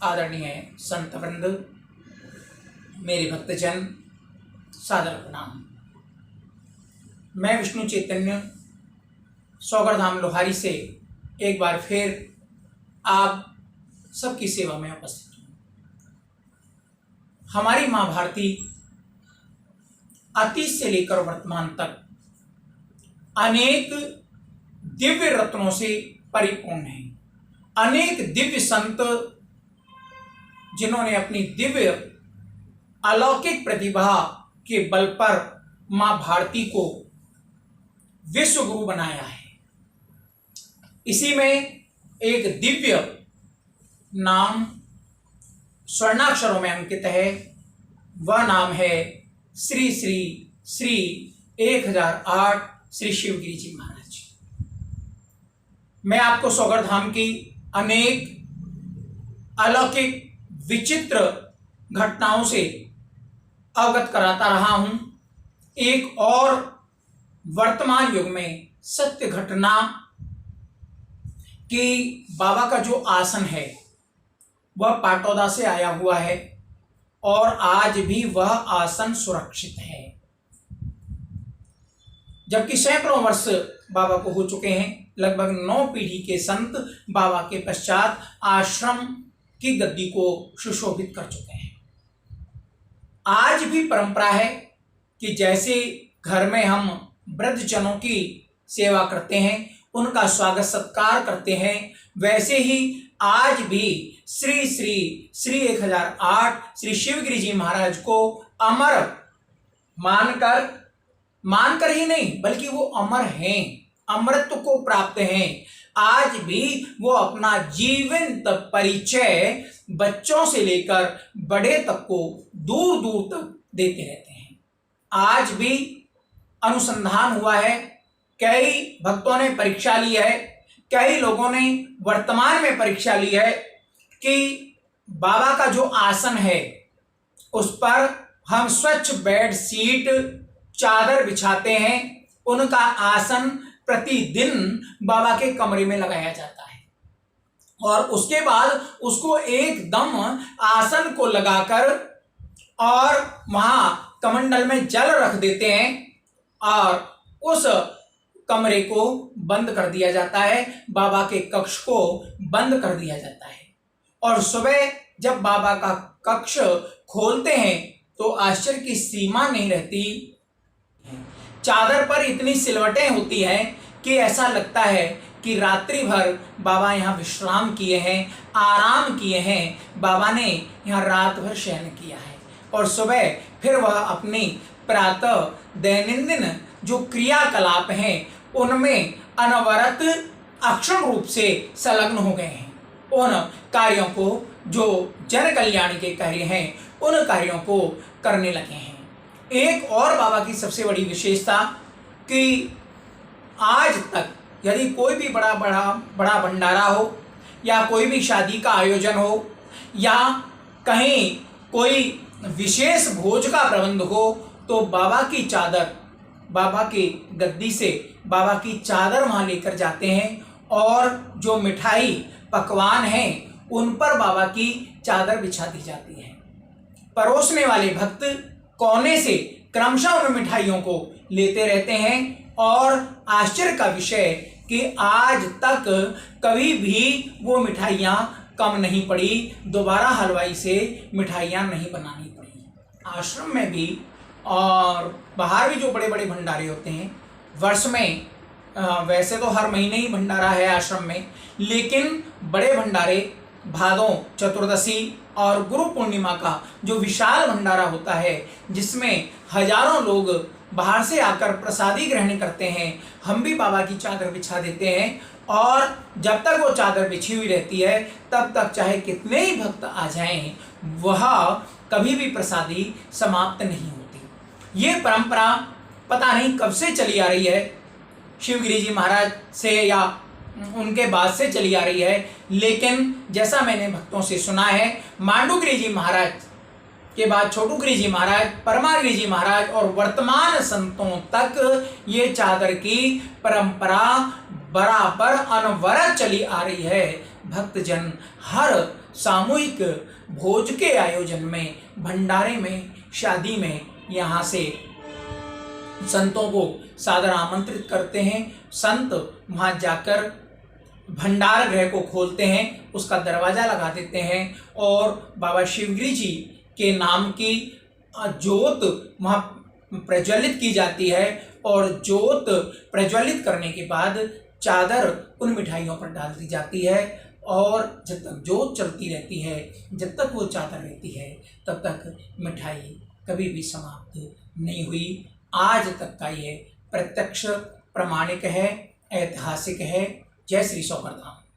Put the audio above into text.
आदरणीय संत वृंद, मेरे भक्तजन, सादर प्रणाम। मैं विष्णु चैतन्य सौगरधाम लोहारी से एक बार फिर आप सबकी सेवा में उपस्थित हूँ। हमारी माँ भारती अतीत से लेकर वर्तमान तक अनेक दिव्य रत्नों से परिपूर्ण है। अनेक दिव्य संत जिन्होंने अपनी दिव्य अलौकिक प्रतिभा के बल पर मां भारती को विश्व गुरु बनाया है। इसी में एक दिव्य नाम स्वर्णाक्षरों में अंकित है। वह नाम है श्री श्री श्री 1008 श्री शिवगिरी जी महाराज। मैं आपको सौगरधाम की अनेक अलौकिक विचित्र घटनाओं से अवगत कराता रहा हूं। एक और वर्तमान युग में सत्य घटना कि बाबा का जो आसन है वह पाटौदा से आया हुआ है और आज भी वह आसन सुरक्षित है, जबकि सैकड़ों वर्ष बाबा को हो चुके हैं। लगभग 9 पीढ़ी के संत बाबा के पश्चात आश्रम की गद्दी को सुशोभित कर चुके हैं। आज भी परंपरा है कि जैसे घर में हम वृद्धजनों की सेवा करते हैं, उनका स्वागत सत्कार करते हैं, वैसे ही आज भी श्री श्री श्री 1008 श्री शिवगिरी जी महाराज को अमर मानकर ही नहीं बल्कि वो अमर हैं, अमृत को प्राप्त हैं। आज भी वो अपना जीवंत परिचय बच्चों से लेकर बड़े तक को दूर दूर तक देते रहते हैं। आज भी अनुसंधान हुआ है, कई भक्तों ने परीक्षा ली है, कई लोगों ने वर्तमान में परीक्षा ली है कि बाबा का जो आसन है उस पर हम स्वच्छ बेड शीट चादर बिछाते हैं। उनका आसन प्रतिदिन बाबा के कमरे में लगाया जाता है और उसके बाद उसको एकदम आसन को लगाकर और वहां कमंडल में जल रख देते हैं और उस कमरे को बंद कर दिया जाता है, बाबा के कक्ष को बंद कर दिया जाता है। और सुबह जब बाबा का कक्ष खोलते हैं तो आश्चर्य की सीमा नहीं रहती। चादर पर इतनी सिलवटें होती हैं कि ऐसा लगता है कि रात्रि भर बाबा यहाँ विश्राम किए हैं, आराम किए हैं। बाबा ने यहाँ रात भर शयन किया है और सुबह फिर वह अपनी प्रातः दैनंदिन जो क्रियाकलाप हैं उनमें अनवरत अक्षम रूप से संलग्न हो गए हैं। उन कार्यों को जो जन कल्याण के कार्य हैं उन कार्यों को करने लगे हैं। एक और बाबा की सबसे बड़ी विशेषता कि आज तक यदि कोई भी बड़ा भंडारा हो या कोई भी शादी का आयोजन हो या कहीं कोई विशेष भोज का प्रबंध हो तो बाबा की चादर, बाबा की गद्दी से बाबा की चादर वहाँ लेकर जाते हैं और जो मिठाई पकवान हैं उन पर बाबा की चादर बिछा दी जाती है। परोसने वाले भक्त कोने से क्रमशः उन मिठाइयों को लेते रहते हैं और आश्चर्य का विषय कि आज तक कभी भी वो मिठाइयाँ कम नहीं पड़ी, दोबारा हलवाई से मिठाइयाँ नहीं बनानी पड़ी। आश्रम में भी और बाहर भी जो बड़े बड़े भंडारे होते हैं, वर्ष में वैसे तो हर महीने ही भंडारा है आश्रम में, लेकिन बड़े भंडारे भादों चतुर्दशी और गुरु पूर्णिमा का जो विशाल भंडारा होता है जिसमें हजारों लोग बाहर से आकर प्रसादी ग्रहण करते हैं, हम भी बाबा की चादर बिछा देते हैं और जब तक वो चादर बिछी हुई रहती है तब तक चाहे कितने ही भक्त आ जाएं वह कभी भी प्रसादी समाप्त नहीं होती। ये परंपरा पता नहीं कब से चली आ रही है, शिवगिरी जी महाराज से या उनके बाद से चली आ रही है, लेकिन जैसा मैंने भक्तों से सुना है मांडुगिरी जी महाराज के बाद छोटूगिरी जी महाराज, परमागिरी जी महाराज और वर्तमान संतों तक ये चादर की परंपरा बराबर अनवरत चली आ रही है। भक्तजन हर सामूहिक भोज के आयोजन में, भंडारे में, शादी में यहाँ से संतों को सादर आमंत्रित करते हैं। संत वहाँ जाकर भंडार गृह को खोलते हैं, उसका दरवाज़ा लगा देते हैं और बाबा शिवगिरी जी के नाम की जोत वहाँ प्रज्वलित की जाती है और जोत प्रज्वलित करने के बाद चादर उन मिठाइयों पर डाल दी जाती है और जब तक जोत चलती रहती है, जब तक वो चादर रहती है, तब तक मिठाई कभी भी समाप्त नहीं हुई। आज तक का ये प्रत्यक्ष प्रमाणिक है, ऐतिहासिक है। जय श्री सौकरधाम।